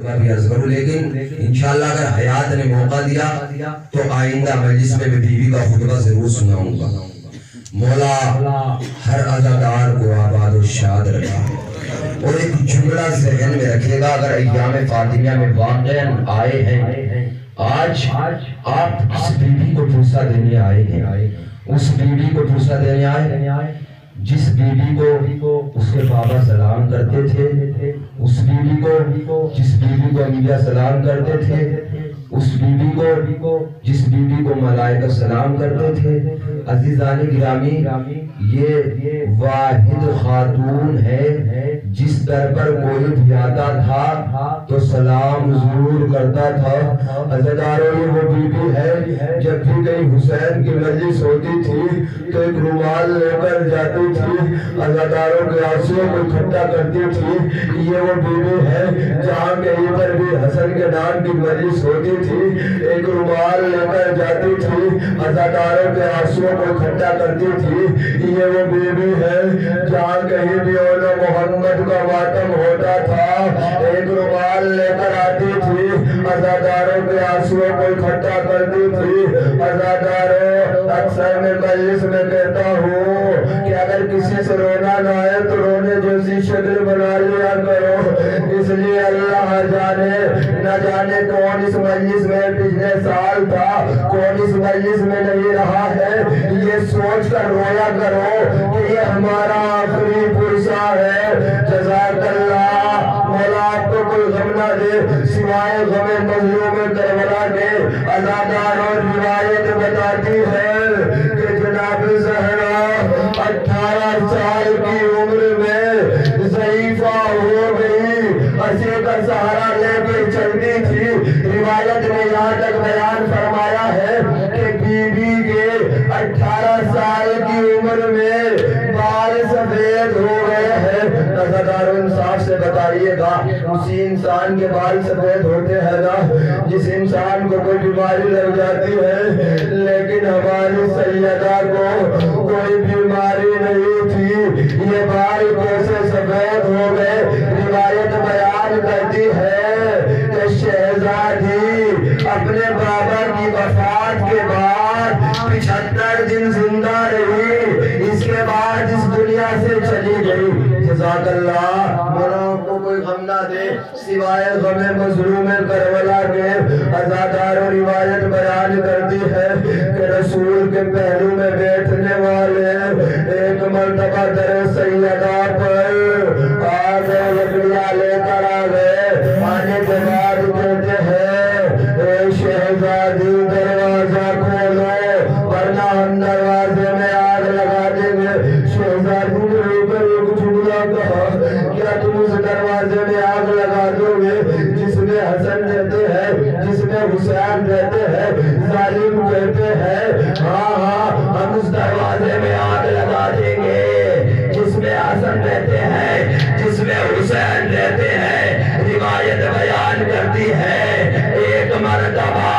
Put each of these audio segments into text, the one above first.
بھی عرض کروں، لیکن انشاءاللہ اگر حیات نے موقع دیا تو آئندہ مجلس میں بیوی کا خطبہ ضرور سناؤں گا۔ مولا ہر عزادار کو آباد و شاد رکھا، اور ایک جملہ ذہن میں رکھے گا، اگر ایام فاطمیہ میں واقعاً آئے ہیں، آج آپ اس بیوی کو پرسہ دینے آئے ہیں، اس بیوی کو پرسہ دینے آئے جس بیوی کو اس کے بابا سلام کرتے تھے، اس بیوی کو جس بیوی کو انبیاء سلام کرتے تھے، اس بیوی کو جس بیوی کو ملائکہ سلام کرتے تھے۔ عزیزان گرامی، یہ واحد خاتون ہے جس در پر کوئی بھی آتا تھا تو سلام ضرور کرتا تھا۔ عزیزانوں، یہ وہ بیوی ہے جب بھی کہیں حسین کی مجلس ہوتی تھی تو ایک رومال لے کر جاتی تھی، عزیزانوں کے آنسوؤں کو اکٹھا کرتی تھی۔ یہ وہ بیوی ہے جہاں کہیں پر بھی حسن کے نام کی مجلس ہوتی تھی، ایک رومال لے کر جاتی تھی، عزاداروں کے آنسوؤں کو اکٹھا کرتی تھی۔ یہ وہ بیوی ہے جہاں کہیں بھی اول محمد کا ماتم ہوتا تھا، ایک رومال لے کر آتی تھی، عزاداروں کے آنسوؤں کو اکٹھا کرتی تھی۔ عزاداروں، اکثر میں مجلس میں کہتا ہوں کہ اگر کسی سے رونا نہ آئے تو رونے جیسی شکل بنا لیا کرو، اس لیے اللہ نہ جانے کون اس مجلس میں پچھلے سال تھا، کون اس مجلس میں نہیں رہا ہے، یہ سوچ کر رویا کرو کہ یہ ہمارا آخری پرسہ ہے۔ جزاک اللہ، مولا آپ کو کوئی غم نہ دے سوائے غم مظلوم کربلا کے۔ عزادار اور روایت بتاتی ہے کہ جناب زہرا 18 سال کی عمر میں ضعیفہ ہو گئی، عصے کا سہارا لے کے چلتی تھی۔ روایت میں یہاں تک بیان فرمایا ہے کہ بیوی کے 18 سال کی عمر میں بال سفید ہو گئے ہیں۔ نظردار انصاف سے بتائیے گا، اسی انسان کے بال سفید ہوتے ہیں نا جس انسان کو کوئی بیماری لگ جاتی ہے، لیکن ہماری سیدہ کو کوئی بیماری نہیں تھی، یہ بال کیسے سفید ہو گئے؟ روایت بیان کرتی ہے کہ شہزادی اپنے بابا کی وفات کے بعد 75 دن زندہ رہی، اس کے بعد اس دنیا سے چلی گئی۔ جزاک اللہ، مولا کو کوئی غم نہ دے سوائے غم مظلوم کربلا کے۔ عزادار و روایت بیان کرتی ہے کہ رسول کے پہلو میں بیٹھنے والے ایک مرتبہ در سیدہ پر آگے لکڑیاں لے کر آ گئے، آنے کے بعد کہتے ہیں اے شہزادی دروازہ کھولو ورنہ ہم دروازے میں آگ لگا دیں گے۔ شہزادی نے اوپر ایک جملہ کہا، کیا تم اس دروازے میں آگ لگا دو گے جس میں حسن رہتے ہیں، جس میں حسین رہتے ہیں؟ ظالم کہتے ہیں ہاں ہم اس دروازے میں آگ لگا دیں گے جس میں حسن رہتے ہیں، جس میں حسین رہتے ہیں۔ روایت بیان کرتی ہے ایک مرتبہ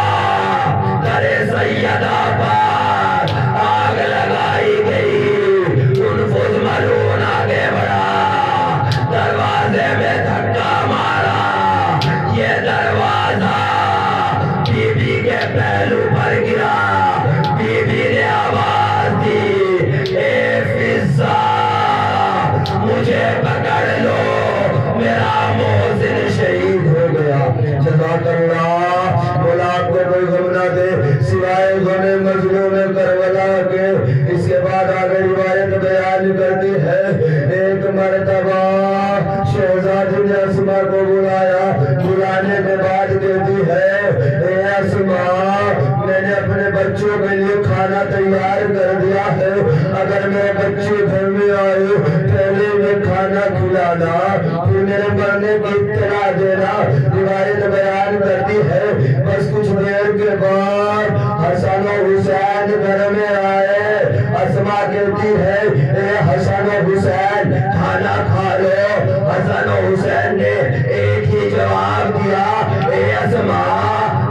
در سیدہ پر آگ لگائی گئی، انفذ ملون آگے بڑھا، دروازے میں دھکا مارا، یہ دروازہ بی بی کے پہلو پر گرا۔ بی بی نے آواز دی اے فضہ مجھے پکڑ لو، میرا محسن شہید ہو گیا۔ جزاک اللہ، مولا آپ کو کوئی غم نہ دے سوائے غم مظلوم کربلا کے۔ اس کے بعد آگے روایت بیان کرتی ہے ایک مرتبہ شہزادی نے اسما کو بلایا، بلانے کے بعد کہتی ہے اے اسما، میں نے اپنے بچوں کے لیے کھانا تیار کر دیا ہے، اگر میرے بچے گھر میں آئے پہلے میں کھانا کھلانا، پھر میرے مرنے کی اطلاع دینا۔ روایت بیان کرتی ہے بس کچھ دیر کے بعد حسن و حسین گھر میں آئے۔ اسما کہتی ہے اے حسن و حسین کھانا کھا لو۔ حسن و حسین نے ایک ہی جواب دیا اے اسما،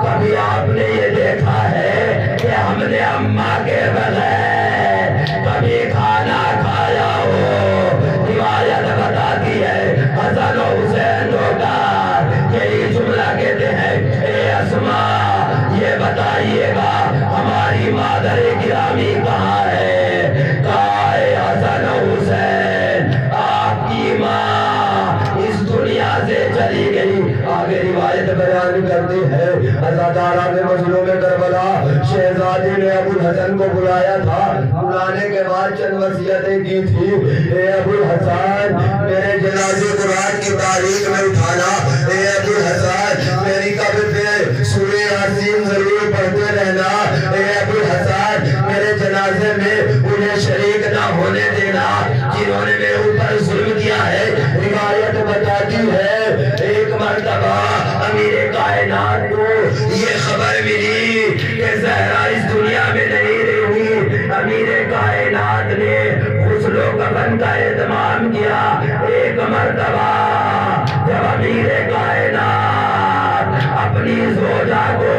کبھی آپ نے یہ دیکھا ہے کہ ہم نے اماں کے بغیر کبھی کھانا کھایا ہو؟ روایت بتاتی ہے حسن و حسین ہو کر یہی بتائیے گا ہماری مادر گرامی کہاں ہے؟ کہاں ہے حسن حسین؟ آپ کی ماں اس دنیا سے چلی گئی۔ آگے روایت بیان کرتی ہے عزادارہ نے مظلوم کربلا شہزادی نے ابو الحسن کو بلایا تھا۔ بلانے کے بعد چند وصیتیں کی تھی۔ اے ابو الحسن میرے جنازے کو رات کی تاریخ میں اٹھانا۔ اے ابو الحسن میری قبر پہ سورہ یاسین ضرور پڑھتے رہنا۔ اے ابو الحسن میرے جنازے میں انہیں شریک نہ ہونے دینا جنہوں نے میرے اوپر ظلم کیا ہے۔ روایت بتاتی ہے ایک مرتبہ امیر کائنات کو یہ خبر ملی کہ زہرا اس دنیا میں نہیں رہی۔ امیر کائنات نے غسل و کفن کا اہتمام کیا۔ ایک مرتبہ جب امیر کائنات اپنی زوجہ کو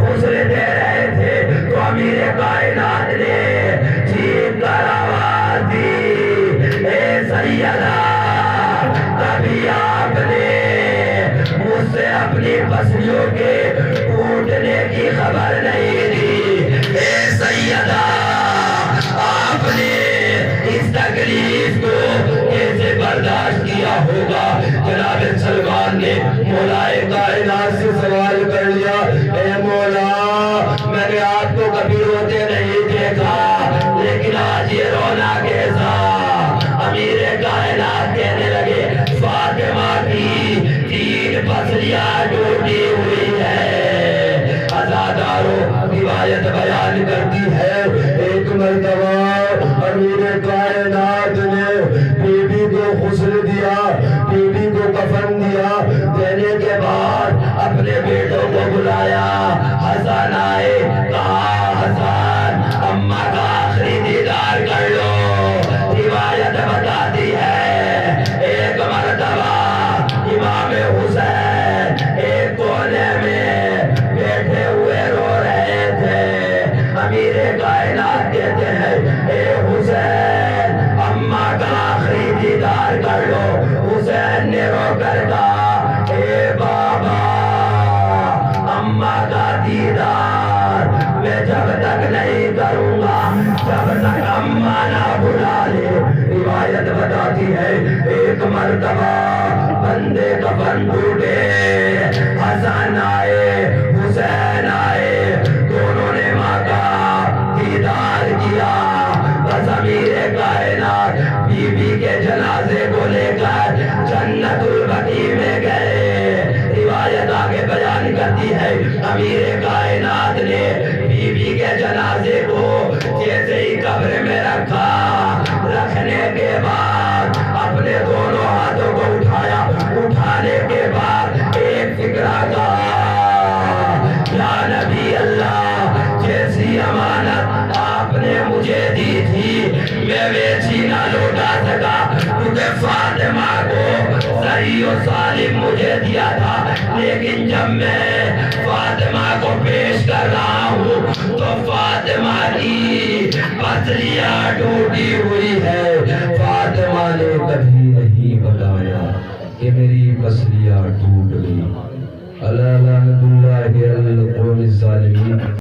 غسل دے رہے تھے تو امیر کائنات نے چیخ کر آواز دی، اے سیدہ کبھی آپ نے مجھ سے اپنی پسلیوں کے ٹوٹنے کی خبر نہیں دی۔ اے سیدہ آپ نے اس تکلیف کو کیسے برداشت کیا ہوگا؟ جناب سلمان نے مولا کائنات سے سوال کر لیا، اے مولا میں نے آپ کو کبھی روتے نہیں دیکھا لیکن آج یہ رونا کیسا؟ امیر کائنات کہنے لگے فاطمہ کی 3 پسلیاں ٹوٹی ہوئی ہے۔ عزاداروں روایت بیان کرتی ہے ایک مرتبہ امیر کائنات نے بی بی کو غسل دیا، بی بی کو کفن دیا۔ دینے کے بعد اپنے بیٹوں کو بلایا، حسن آئے، کہا حسن اماں کا آخری دیدار کر لو۔ روایت بتاتی ہے ایک مرتبہ امام حسین ایک کونے میں بیٹھے ہوئے رو رہے تھے۔ امیر کائنات کہتے ہیں اے حسین اماں کا آخری دیدار کر لو۔ حسین نے رو کر کہا اے بابا اماں کا دیدار میں جب تک نہیں کروں گا جب تک اماں نہ بلا لے۔ روایت بتاتی ہے ایک مرتبہ بندے کفن ٹوٹے، حسن آئے حسین آئے، دونوں نے ماں کا دیدار کیا۔ بس امیر کائنات بی بی کے جنازے کو لے کر جنت البقیع میں گئے۔ روایت آگے بیان کرتی ہے امیر کائنات نے بی بی کے جنازے کو جیسے ہی قبر میں رکھا، رکھنے کے بعد اپنے دونوں ہاتھوں کو اٹھایا، اٹھانے کے بعد ایک فکرہ کہا، یا نبی اللہ جیسی امانت آپ نے مجھے دی تھی میں ویسی نہ لوٹا سکا کیونکہ فاطمہ کو صحیح و سالم مجھے دیا تھا، لیکن جب میں فاطمہ کو پیش کر رہا ہوں تو فاطمہ کی پسلیاں ٹوٹی ہوئی ہے۔ فاطمہ نے کبھی نہیں بتایا کہ میری پسلیاں ٹوٹ گئی۔ اللہ لعنت اللہ علی القوم الظالمین۔